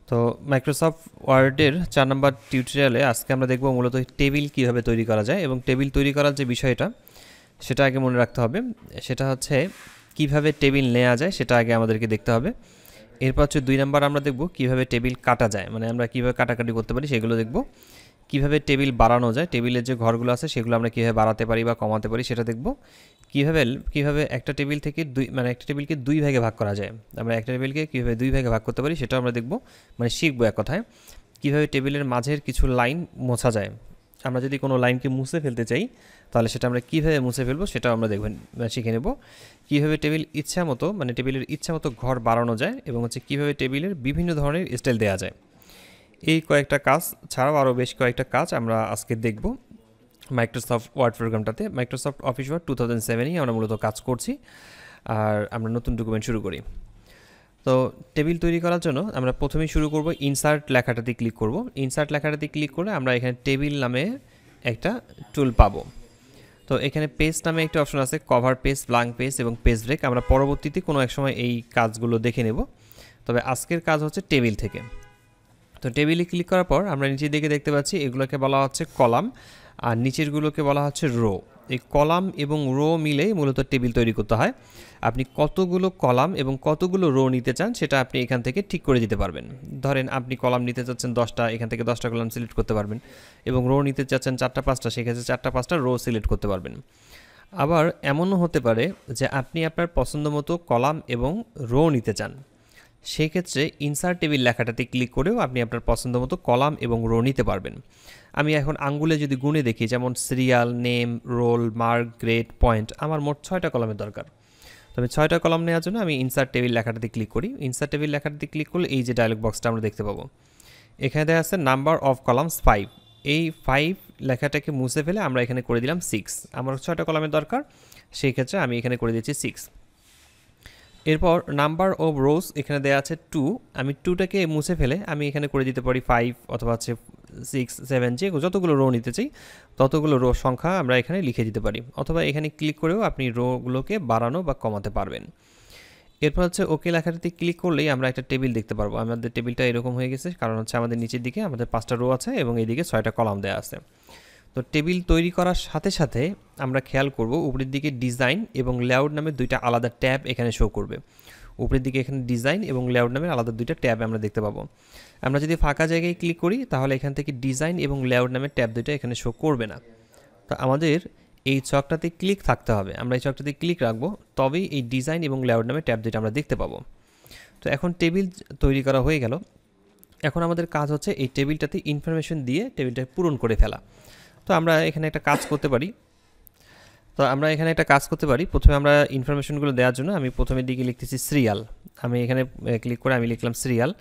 তো মাইক্রোসফট ওয়ার্ডের 4 নম্বর টিউটোরিয়ালে আজকে আমরা দেখব মূলত টেবিল কিভাবে তৈরি করা যায় এবং টেবিল তৈরি করার যে বিষয়টা সেটা আগে মনে রাখতে হবে। সেটা হচ্ছে কিভাবে টেবিল নেওয়া যায় সেটা আগে আমাদেরকে দেখতে হবে। এরপর হচ্ছে 2 নম্বর আমরা দেখব কিভাবে টেবিল কাটা যায়, মানে আমরা কিভাবে কাটাকাটি করতে পারি সেগুলো দেখব। কিভাবে টেবিল বাড়ানো যায়, টেবিলের যে ঘরগুলো আছে সেগুলো আমরা কিভাবে বাড়াতে পারি বা কমাতে পারি সেটা দেখব। কিভাবে একটা টেবিল থেকে একটা টেবিলকে 2 ভাগে ভাগ করা যায়, আমরা একটা টেবিলকে কিভাবে 2 ভাগে ভাগ করতে পারি সেটা আমরা দেখব, মানে শিখবো এক কথায়। কিভাবে টেবিলের মাঝের কিছু লাইন মোছা যায়, আমরা যদি কোনো লাইনকে মুছে ফেলতে চাই তাহলে সেটা আমরা কীভাবে মুছে ফেলবো সেটাও আমরা শিখে নেব। কীভাবে টেবিল ইচ্ছা মতো, মানে টেবিলের ইচ্ছা মতো ঘর বাড়ানো যায় এবং হচ্ছে কীভাবে টেবিলের বিভিন্ন ধরনের স্টাইল দেওয়া যায়। এই কয়েকটা কাজ ছাড়াও আরও বেশ কয়েকটা কাজ আমরা আজকে দেখব মাইক্রোসফট ওয়ার্ড প্রোগ্রামটাতে। মাইক্রোসফট অফিস ওয়ার্ড 2007-ই আমরা মূলত কাজ করছি, আর আমরা নতুন ডকুমেন্ট শুরু করি। তো টেবিল তৈরি করার জন্য আমরা প্রথমেই শুরু করব ইনসার্ট লেখাটাতে ক্লিক করব। ইনসার্ট লেখাটাতে ক্লিক করে আমরা এখানে টেবিল নামে একটা টুল পাবো। তো এখানে পেজ নামে একটা অপশন আছে, কভার পেজ, ব্ল্যাঙ্ক পেজ এবং পেজ ব্রেক। আমরা পরবর্তীতে কোনো এক সময় এই কাজগুলো দেখে নেব, তবে আজকের কাজ হচ্ছে টেবিল থেকে। তো টেবিলে ক্লিক করার পর আমরা নিচের দিকে দেখতে পাচ্ছি এগুলোকে বলা হচ্ছে কলাম, আর নিচেরগুলোকে বলা হচ্ছে রো। এই কলাম এবং রো মিলেই মূলত টেবিল তৈরি করতে হয়। আপনি কতগুলো কলাম এবং কতগুলো রো নিতে চান সেটা আপনি এখান থেকে ঠিক করে দিতে পারবেন। ধরেন আপনি কলাম নিতে চাচ্ছেন 10টা, এখান থেকে 10টা কলাম সিলেক্ট করতে পারবেন, এবং রো নিতে চাচ্ছেন 4টা 5টা, সেক্ষেত্রে 4টা 5টা রো সিলেক্ট করতে পারবেন। আবার এমনও হতে পারে যে আপনি আপনার পছন্দ মতো কলাম এবং রো নিতে চান, সেক্ষেত্রে ইনসার্ট টেবিল লেখাটাতে ক্লিক করেও আপনি আপনার পছন্দ মতো কলাম এবং রো নিতে পারবেন। আমি এখন আঙ্গুলে যদি গুণে দেখি, যেমন serial, name, roll, mark, grade, point, আমার মোট 6টা কলামের দরকার। তবে 6টা কলাম নেওয়ার জন্য আমি ইনসার্ট টেবিল লেখাটাতে ক্লিক করি। ইনসার্ট টেবিল লেখাটাতে ক্লিক করলে এই যে ডায়লগ বক্সটা আমরা দেখতে পাবো, এখানে দেখা আছে নাম্বার অফ কলামস 5। এই 5 লেখাটাকে মুছে ফেলে আমরা এখানে করে দিলাম 6। আমার 6টা কলামের দরকার, সেই ক্ষেত্রে আমি এখানে করে দিচ্ছি 6। এরপর নাম্বার অফ রোজ এখানে দেওয়া আছে 2, আমি 2টাকে মুছে ফেলে আমি এখানে করে দিতে পারি 5 অথবা হচ্ছে 6, 7, যে যতগুলো রো নিতে চাই ততগুলো রো সংখ্যা আমরা এখানে লিখে দিতে পারি, অথবা এখানে ক্লিক করেও আপনি রোগুলোকে বাড়ানো বা কমাতে পারবেন। এরপর হচ্ছে ওকে লেখাটাতে ক্লিক করলেই আমরা একটা টেবিল দেখতে পারবো। আমাদের টেবিলটা এরকম হয়ে গেছে, কারণ হচ্ছে আমাদের নিচের দিকে আমাদের 5টা রো আছে এবং এইদিকে 6টা কলাম দেওয়া আছে। তো টেবিল তৈরি করার সাথে সাথে আমরা খেয়াল করব উপরের দিকে ডিজাইন এবং লেআউট নামে 2টা আলাদা ট্যাব এখানে শো করবে। উপরের দিকে এখানে ডিজাইন এবং লেআউট নামে আলাদা 2টা ট্যাব আমরা দেখতে পাবো। আমরা যদি ফাঁকা জায়গায় ক্লিক করি তাহলে এখান থেকে ডিজাইন এবং লেআউট নামে ট্যাব 2টা এখানে শো করবে না। তো আমাদের এই চকটাতে ক্লিক থাকতে হবে, আমরা এই চকটাতে ক্লিক রাখবো, তবেই এই ডিজাইন এবং লেআউট নামে ট্যাব 2টা আমরা দেখতে পাবো। তো এখন টেবিল তৈরি করা হয়ে গেল। এখন আমাদের কাজ হচ্ছে এই টেবিলটাতে ইনফরমেশন দিয়ে টেবিলটা পূরণ করে ফেলা। তো আমরা এখানে একটা কাজ করতে পারি। প্রথমে আমরা ইনফরমেশনগুলো দেওয়ার জন্য আমি প্রথমের দিকে লিখতেছি সিরিয়াল। আমি এখানে ক্লিক করে আমি লিখলাম সিরিয়াল।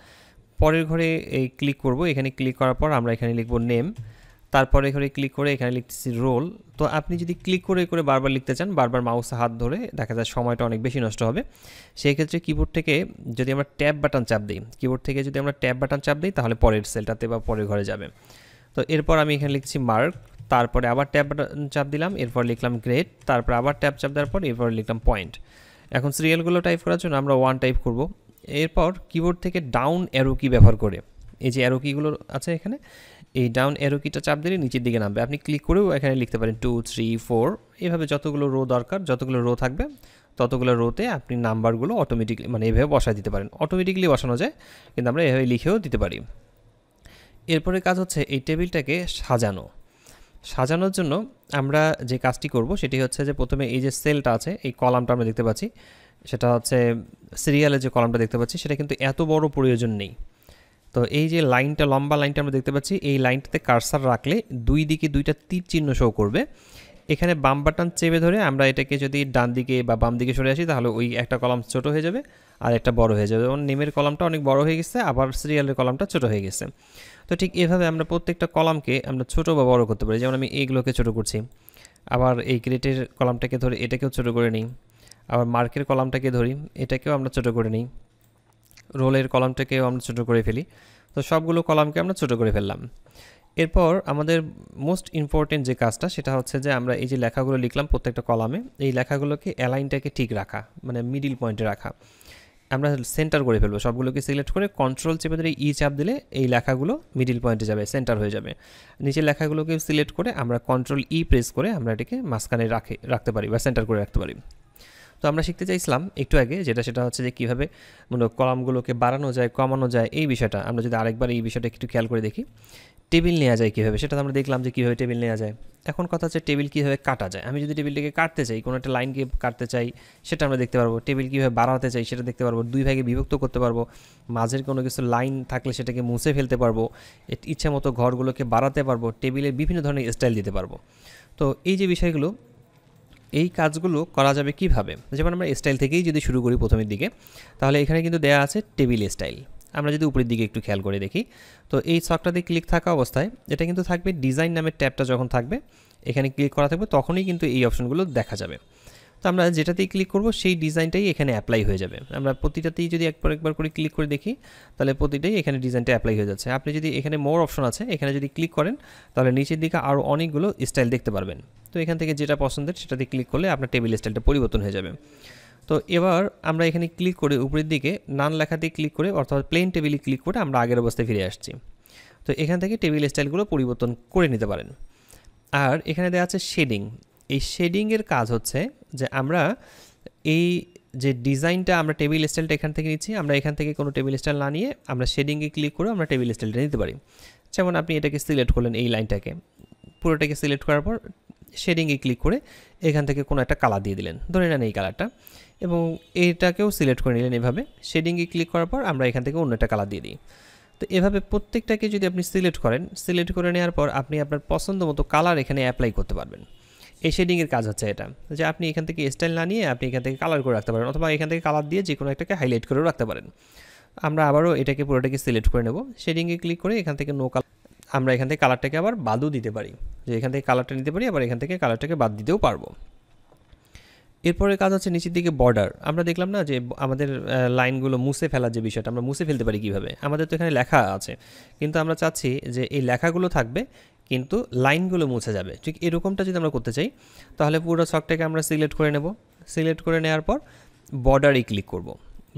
পরের ঘরে এই ক্লিক করব, এখানে ক্লিক করার পর আমরা এখানে লিখব নেম। তারপরে ঘরে ক্লিক করে এখানে লিখতেছি রোল। তো আপনি যদি ক্লিক করে করে বারবার লিখতে চান, বারবার মাউসে হাত ধরে, দেখা যায় সময়টা অনেক বেশি নষ্ট হবে। সেই ক্ষেত্রে কিবোর্ড থেকে যদি আমরা ট্যাব বাটন চাপ দিই তাহলে পরের সেলটাতে বা পরের ঘরে যাবে। তো এরপর আমি এখানে লিখছি মার্ক, তারপরে আবার ট্যাব বাটন চাপ দিলাম, এরপর লিখলাম গ্রেড, তারপর আবার ট্যাব চাপ দেওয়ার পর এরপর লিখলাম পয়েন্ট। এখন সিরিয়ালগুলো টাইপ করার জন্য আমরা 1 টাইপ করব। এরপর কিবোর্ড থেকে ডাউন অ্যারো কি ব্যবহার করে, এই যে অ্যারো কিগুলো আছে এখানে, এই ডাউন অ্যারো কিটা চাপ দিলে নিচের দিকে নামবে। আপনি ক্লিক করেও এখানে লিখতে পারেন 2, 3, 4, এভাবে যতগুলো রো দরকার, যতগুলো রো থাকবে ততগুলো রোতে আপনি নাম্বারগুলো অটোমেটিকলি, মানে এভাবে বসায় দিতে পারেন। অটোমেটিকলি বসানো যায়, কিন্তু আমরা এভাবে লিখেও দিতে পারি। এরপরে কাজ হচ্ছে এই টেবিলটাকে সাজানোর জন্য আমরা যে কাজটি করব সেটি হচ্ছে যে প্রথমে এই যে সেলটা আছে, এই কলামটা আমরা দেখতে পাচ্ছি, সেটা হচ্ছে সিরিয়ালের যে কলামটা দেখতে পাচ্ছি, সেটা কিন্তু এত বড় প্রয়োজন নেই। তো এই যে লাইনটা, লম্বা লাইনটা আমরা দেখতে পাচ্ছি, এই লাইনটাতে কার্সার রাখলে 2 দিকে 2টা তীর চিহ্ন শো করবে। এখানে বাম বাটন চেপে ধরে আমরা এটাকে যদি ডান দিকে বা বাম দিকে সরে আসি তাহলে ওই একটা কলাম ছোট হয়ে যাবে আর একটা বড় হয়ে যাবে। যেমন নেমের কলামটা অনেক বড় হয়ে গেছে, আবার সিরিয়ালের কলামটা ছোট হয়ে গেছে। তো ঠিক এভাবে আমরা প্রত্যেকটা কলামকে আমরা ছোট বা বড় করতে পারি। যেমন আমি এইগুলোকে ছোট করছি, আবার এই গ্রেডের কলামটাকে ধরে এটাকেও ছোট করে নিই, আবার মার্কের কলামটাকে ধরি, এটাকেও আমরা ছোট করে নিই, রোলের কলামটাকেও আমরা ছোট করে ফেলি। তো সবগুলো কলামকে আমরা ছোট করে ফেললাম। এরপর আমাদের মোস্ট ইম্পর্টেন্ট যে কাজটা সেটা হচ্ছে যে আমরা এই যে লেখাগুলো লিখলাম প্রত্যেকটা কলামে, এই লেখাগুলোকে অ্যালাইনটাকে ঠিক রাখা, মানে মিডিল পয়েন্টে রাখা। আমরা সেন্টার করে ফেলবো, সবগুলোকে সিলেক্ট করে কন্ট্রোল চেপে ধরে ই চাপ দিলে এই লেখাগুলো মিডিল পয়েন্টে যাবে, সেন্টার হয়ে যাবে। নিচের লেখাগুলোকে সিলেক্ট করে আমরা কন্ট্রোল ই প্রেস করে আমরা এটাকে মাঝখানে রাখতে পারি বা সেন্টার করে রাখতে পারি। তো আমরা শিখতে চাইছিলাম একটু আগে সেটা হচ্ছে যে কীভাবে কলামগুলোকে বাড়ানো যায়, কমানো যায়, এই বিষয়টা আমরা যদি আরেকবার এই বিষয়টা একটু খেয়াল করে দেখি। টেবিল নেওয়া যায় কীভাবে, সেটা আমরা দেখলাম যে কীভাবে টেবিল নেওয়া যায়। এখন কথা হচ্ছে টেবিল কীভাবে কাটা যায়। আমি যদি টেবিলটাকে কাটতে চাই, কোনো একটা লাইনকে কাটতে চাই, সেটা আমরা দেখতে পারবো। টেবিল কীভাবে বাড়াতে চাই সেটা দেখতে পারবো, দুই ভাগে বিভক্ত করতে পারবো, মাঝের কোনো কিছু লাইন থাকলে সেটাকে মুছে ফেলতে পারবো, ইচ্ছা মতো ঘরগুলোকে বাড়াতে পারবো, টেবিলের বিভিন্ন ধরনের স্টাইল দিতে পারবো। তো এই যে বিষয়গুলো, এই কাজগুলো করা যাবে কিভাবে। যেমন আমরা স্টাইল থেকেই যদি শুরু করি প্রথমের দিকে, তাহলে এখানে কিন্তু দেয়া আছে টেবিল স্টাইল। আমরা যদি উপরের দিকে একটু খেয়াল করে দেখি, তো এই ছকটাতে ক্লিক থাকা অবস্থায় এটা কিন্তু থাকবে ডিজাইন নামের ট্যাবটা যখন থাকবে, এখানে ক্লিক করা থাকবে, তখনই কিন্তু এই অপশনগুলো দেখা যাবে। তো আমরা যেটাতেই ক্লিক করব সেই ডিজাইনটাই এখানে অ্যাপ্লাই হয়ে যাবে। আমরা প্রতিটাতেই যদি একবার করে ক্লিক করে দেখি, তাহলে প্রতিটাই এখানে ডিজাইনটা অ্যাপ্লাই হয়ে যাচ্ছে। আপনি যদি এখানে মোর অপশন আছে, এখানে যদি ক্লিক করেন, তাহলে নিচের দিকে আরও অনেকগুলো স্টাইল দেখতে পারবেন। তো এখান থেকে যেটা পছন্দের সেটাতে ক্লিক করলে আপনার টেবিল স্টাইলটা পরিবর্তন হয়ে যাবে। তো এবার আমরা এখানে ক্লিক করে উপরের দিকে নান লেখাতে ক্লিক করে, অর্থাৎ প্লেন টেবিলে ক্লিক করে আমরা আগের অবস্থায় ফিরে আসছি। তো এখান থেকে টেবিল স্টাইলগুলো পরিবর্তন করে নিতে পারেন। আর এখানে দেওয়া আছে শেডিং। এই শেডিংয়ের কাজ হচ্ছে যে আমরা এই যে ডিজাইনটা আমরা টেবিল স্টাইলটা এখান থেকে নিচ্ছি, আমরা এখান থেকে কোনো টেবিল স্টাইল না নিয়ে আমরা শেডিংয়ে ক্লিক করে আমরা টেবিল স্টাইলটা নিতে পারি। যেমন আপনি এটাকে সিলেক্ট করলেন, এই লাইনটাকে পুরোটাকে সিলেক্ট করার পর শেডিংয়ে ক্লিক করে এখান থেকে কোনো একটা কালার দিয়ে দিলেন, ধরে নেন এই কালারটা, এবং এইটাকেও সিলেক্ট করে নিলেন এভাবে। শেডিংয়ে ক্লিক করার পর আমরা এখান থেকে অন্য একটা কালার দিয়ে দিই। তো এভাবে প্রত্যেকটাকে যদি আপনি সিলেক্ট করেন, সিলেক্ট করে নেওয়ার পর আপনি আপনার পছন্দ মতো কালার এখানে অ্যাপ্লাই করতে পারবেন। এই শেডিংয়ের কাজ হচ্ছে এটা, যে আপনি এখান থেকে স্টাইল না নিয়ে আপনি এখান থেকে কালার করে রাখতে পারেন, অথবা এখান থেকে কালার দিয়ে যে কোনো একটাকে হাইলাইট করেও রাখতে পারেন। আমরা আবারও এটাকে পুরোটাকে সিলেক্ট করে নেব, শেডিংয়ে ক্লিক করে এখান থেকে নো কালার, আমরা এখান থেকে কালারটাকে আবার বাদও দিতে পারি, যে এখান থেকে কালারটা নিতে পারি, আবার এখান থেকে কালারটাকে বাদ দিতেও পারবো। এরপরে কাজ হচ্ছে নিচের দিকে বর্ডার। আমরা দেখলাম না যে আমাদের লাইনগুলো মুছে ফেলার যে বিষয়টা, আমরা মুছে ফেলতে পারি কীভাবে। আমাদের তো এখানে লেখা আছে, কিন্তু আমরা চাচ্ছি যে এই লেখাগুলো থাকবে কিন্তু লাইনগুলো মুছে যাবে। ঠিক এরকমটা যদি আমরা করতে চাই, তাহলে পুরো ছকটাকে আমরা সিলেক্ট করে নেব। সিলেক্ট করে নেওয়ার পর বর্ডারে ক্লিক করব।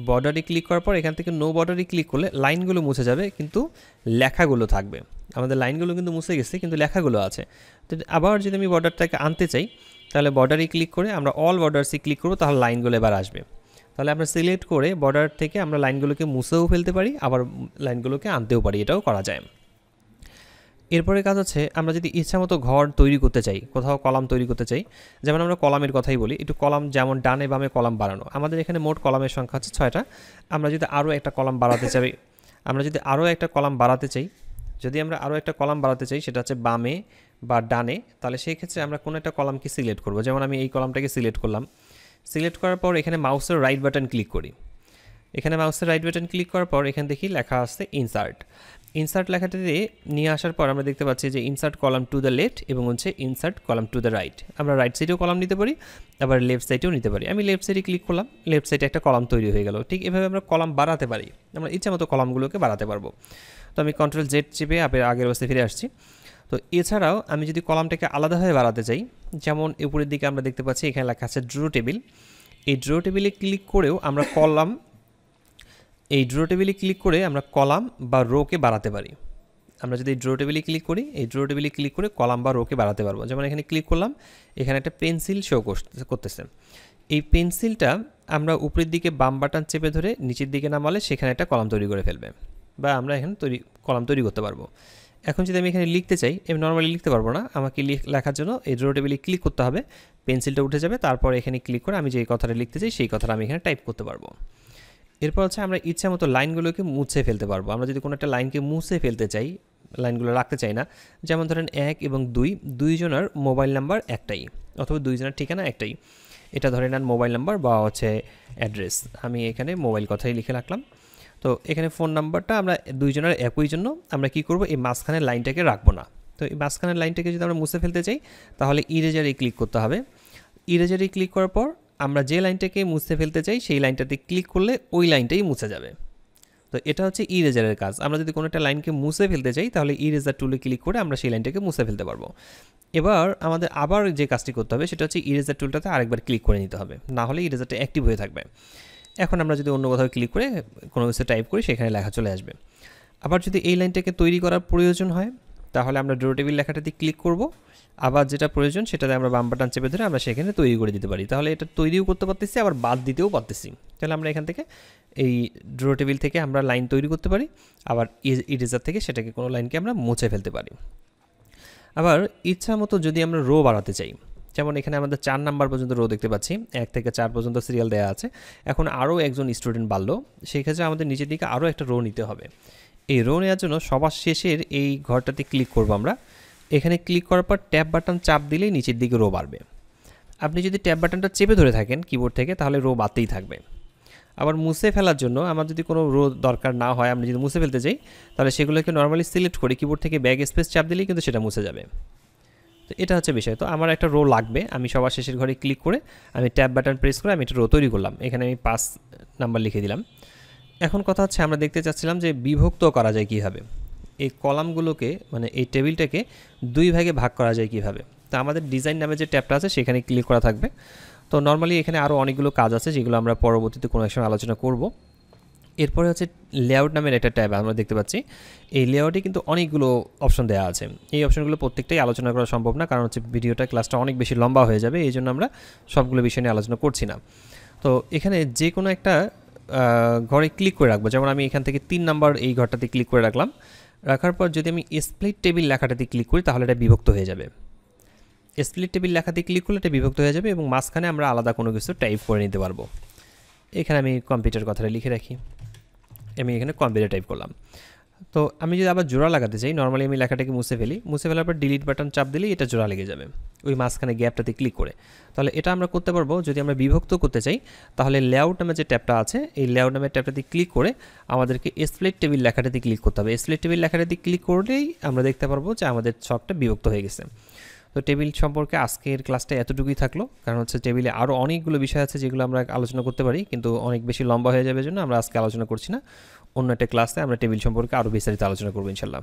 বর্ডারে ক্লিক করার পর এখান থেকে নো বর্ডারে ক্লিক করলে লাইনগুলো মুছে যাবে, কিন্তু লেখাগুলো থাকবে। আমাদের লাইনগুলো কিন্তু মুছে গেছে, কিন্তু লেখাগুলো আছে। তো আবার যদি আমি বর্ডারটাকে আনতে চাই, তাহলে বর্ডারে ক্লিক করে আমরা অল বর্ডারসে ক্লিক করব, তাহলে লাইনগুলো এবার আসবে। তাহলে আমরা সিলেক্ট করে বর্ডার থেকে আমরা লাইনগুলোকে মুছেও ফেলতে পারি, আবার লাইনগুলোকে আনতেও পারি, এটাও করা যায়। এরপরে কাজ হচ্ছে আমরা যদি ইচ্ছামতো ঘর তৈরি করতে চাই, কোথাও কলাম তৈরি করতে চাই, যেমন আমরা কলামের কথাই বলি, একটু কলাম যেমন ডানে বামে কলাম বাড়ানো। আমাদের এখানে মোট কলামের সংখ্যা হচ্ছে 6টা। আমরা যদি আরও একটা কলাম বাড়াতে চাই, সেটা হচ্ছে বামে বা ডানে, তাহলে সেই ক্ষেত্রে আমরা কোনো একটা কলামকে সিলেক্ট করব। যেমন আমি এই কলামটাকে সিলেক্ট করলাম। সিলেক্ট করার পর এখানে মাউসের রাইট বাটন ক্লিক করি। এখানে মাউসের রাইট বাটন ক্লিক করার পর এখানে দেখি লেখা আসছে ইনসার্ট। ইনসার্ট লেখাটাতে নিয়ে আসার পর আমরা দেখতে পাচ্ছি যে insert column to the left এবং হচ্ছে insert column to the right. আমরা রাইট সাইডেও কলাম নিতে পারি, আবার লেফট সাইডেও নিতে পারি। আমি লেফট সাইডে ক্লিক করলাম, লেফট সাইডে একটা কলাম তৈরি হয়ে গেল। ঠিক এভাবে আমরা কলাম বাড়াতে পারি, আমরা ইচ্ছা মতো কলামগুলোকে বাড়াতে পারবো। তো আমি কন্ট্রোল জেড চেপে আগের অবস্থায় ফিরে আসছি। তো এছাড়াও আমি যদি কলামটাকে আলাদাভাবে বাড়াতে চাই, যেমন উপরের দিকে আমরা দেখতে পাচ্ছি এখানে লেখা আছে ড্র টেবিল। এই ড্র টেবিলে ক্লিক করেও আমরা কলাম বা রোকে বাড়াতে পারি। আমরা যদি ড্র টেবিলে ক্লিক করি, এই ড্র টেবিলে ক্লিক করে কলাম বা রোকে বাড়াতে পারবো। যেমন এখানে ক্লিক করলাম, এখানে একটা পেন্সিল শো করতেছে। এই পেন্সিলটা আমরা উপরের দিকে বাম বাটন চেপে ধরে নিচের দিকে নামালে সেখানে একটা কলাম তৈরি করে ফেলবে, বা আমরা এখানে কলাম তৈরি করতে পারবো। এখন যদি আমি এখানে লিখতে চাই, আমি নর্মালি লিখতে পারবো না, আমাকে লেখার জন্য এই ড্র টেবিলে ক্লিক করতে হবে, পেন্সিলটা উঠে যাবে, তারপর এখানে ক্লিক করে আমি যে কথাটা লিখতে চাই সেই কথাটা আমি এখানে টাইপ করতে পারবো। এরপর হচ্ছে আমরা ইচ্ছা মতো লাইনগুলোকে মুছে ফেলতে পারবো। আমরা যদি কোনো একটা লাইনকে মুছে ফেলতে চাই, লাইনগুলো রাখতে চাই না, যেমন ধরেন 1 এবং 2, দুইজনের মোবাইল নাম্বার একটাই, অথবা দুইজনের ঠিকানা একটাই, এটা ধরে নেন মোবাইল নাম্বার বা হচ্ছে অ্যাড্রেস। আমি এখানে মোবাইল কথাই লিখে রাখলাম। তো এখানে ফোন নাম্বারটা আমরা দুইজনের একই জন্য আমরা কি করব, এই মাঝখানের লাইনটাকে রাখবো না। তো এই মাঝখানের লাইনটাকে যদি আমরা মুছে ফেলতে চাই, তাহলে ইরেজারে ক্লিক করতে হবে। ইরেজারে ক্লিক করার পর আমরা যে লাইনটাকে মুছে ফেলতে চাই সেই লাইনটাতে ক্লিক করলে ওই লাইনটাই মুছে যাবে। তো এটা হচ্ছে ইরেজারের কাজ। আমরা যদি কোনো একটা লাইনকে মুছে ফেলতে চাই, তাহলে ইরেজার টুলে ক্লিক করে আমরা সেই লাইনটাকে মুছে ফেলতে পারবো। এবার আমাদের আবার যে কাজটি করতে হবে সেটা হচ্ছে ইরেজার টুলটাতে আরেকবার ক্লিক করে নিতে হবে, না হলে ইরেজারটা অ্যাক্টিভ হয়ে থাকবে। এখন আমরা যদি অন্য কোথাও ক্লিক করে কোনো কিছু টাইপ করি সেখানে লেখা চলে আসবে। আবার যদি এই লাইনটাকে তৈরি করার প্রয়োজন হয় তাহলে আমরা ড্র টেবিল লেখাটাতে ক্লিক করব, আবার যেটা প্রয়োজন সেটাতে আমরা বাম বাটন চেপে ধরে আমরা সেখানে তৈরি করে দিতে পারি। তাহলে এটা তৈরিও করতে পারতেছি, আবার বাদ দিতেও পারতেছি। তাহলে আমরা এখান থেকে এই ড্র টেবিল থেকে আমরা লাইন তৈরি করতে পারি, আবার ইরেজার থেকে সেটাকে কোনো লাইনকে আমরা মুছে ফেলতে পারি। আবার ইচ্ছা মতো যদি আমরা রো বাড়াতে চাই, যেমন এখানে আমাদের 4 নাম্বার পর্যন্ত রো দেখতে পাচ্ছি, 1 থেকে 4 পর্যন্ত সিরিয়াল দেওয়া আছে। এখন আরও একজন স্টুডেন্ট বাড়লো, সেই ক্ষেত্রে আমাদের নিচের দিকে আরও একটা রো নিতে হবে। এই রো নেওয়ার জন্য সবার শেষের এই ঘরটাতে ক্লিক করব আমরা। এখানে ক্লিক করার পর ট্যাব বাটন চাপ দিলেই নিচের দিকে রো বাড়বে। আপনি যদি ট্যাব বাটনটা চেপে ধরে থাকেন কিবোর্ড থেকে তাহলে রো বাড়তেই থাকবে। আবার মুছে ফেলার জন্য আমার যদি কোনো রো দরকার না হয়, আমি যদি মুছে ফেলতে চাই তাহলে সেগুলোকে নর্মালি সিলেক্ট করে কিবোর্ড থেকে ব্যাক স্পেস চাপ দিলেই কিন্তু সেটা মুছে যাবে। তো এটা হচ্ছে বিষয়। তো আমার একটা রো লাগবে, আমি সবার শেষের ঘরে ক্লিক করে আমি ট্যাব বাটন প্রেস করে আমি একটা রো তৈরি করলাম। এখানে আমি 5 নাম্বার লিখে দিলাম। এখন কথা হচ্ছে আমরা দেখতে চাচ্ছিলাম যে বিভক্ত করা যায় কীভাবে, এই কলামগুলোকে মানে এই টেবিলটাকে 2 ভাগে ভাগ করা যায় কীভাবে। তো আমাদের ডিজাইন নামে যে ট্যাবটা আছে সেখানে ক্লিক করা থাকবে। তো নর্মালি এখানে আরও অনেকগুলো কাজ আছে যেগুলো আমরা পরবর্তীতে কোনো এক সময় আলোচনা করব। এরপরে হচ্ছে লেআউট নামের একটা ট্যাব আমরা দেখতে পাচ্ছি। এই লেআউটে কিন্তু অনেকগুলো অপশন দেওয়া আছে। এই অপশনগুলো প্রত্যেকটাই আলোচনা করা সম্ভব না, কারণ হচ্ছে ভিডিওটা ক্লাসটা অনেক বেশি লম্বা হয়ে যাবে, এই জন্য আমরা সবগুলো বিষয় নিয়ে আলোচনা করছি না। তো এখানে যে কোনো একটা ঘরে ক্লিক করে রাখবো, যেমন আমি এখান থেকে 3 নাম্বার এই ঘরটাতে ক্লিক করে রাখলাম। রাখার পর যদি আমি স্প্লিট টেবিল লেখাটাতে ক্লিক করি তাহলে এটা বিভক্ত হয়ে যাবে। স্প্লিট টেবিল লেখাতে ক্লিক করলে এটা বিভক্ত হয়ে যাবে এবং মাঝখানে আমরা আলাদা কোনো কিছু টাইপ করে নিতে পারবো। এখানে আমি কম্পিউটার কথাটা লিখে রাখি, আমি এখানে কম্পিউটার টাইপ করলাম। তো আমি যদি আবার জোড়া লাগাতে চাই, নর্মালি আমি লেখাটাকে মুছে ফেলি, মুছে ফেলার পর ডিলিট বাটন চাপ দিলেই এটা জোড়া লেগে যাবে ওই মাঝখানে গ্যাপটাতে ক্লিক করে। তাহলে এটা আমরা করতে পারবো যদি আমরা বিভক্ত করতে চাই। তাহলে লেআউট নামে যে ট্যাবটা আছে এই লেআউট নামের ট্যাবটাতে ক্লিক করে আমাদেরকে স্প্লিট টেবিল লেখাটাতে ক্লিক করতে হবে। স্প্লিট টেবিল লেখাটাতে ক্লিক করলেই আমরা দেখতে পারবো যে আমাদের ছকটা বিভক্ত হয়ে গেছে। তো টেবিল সম্পর্কে আজকের ক্লাসটা এতটুকুই থাকলো, কারণ হচ্ছে টেবিলে আরও অনেকগুলো বিষয় আছে যেগুলো আমরা আলোচনা করতে পারি, কিন্তু অনেক বেশি লম্বা হয়ে যাবে জন্য আমরা আজকে আলোচনা করছি না। অন্য একটা ক্লাসে আমরা টেবিল সম্পর্কে আরও বিস্তারিত আলোচনা করবো ইনশাল্লাহ।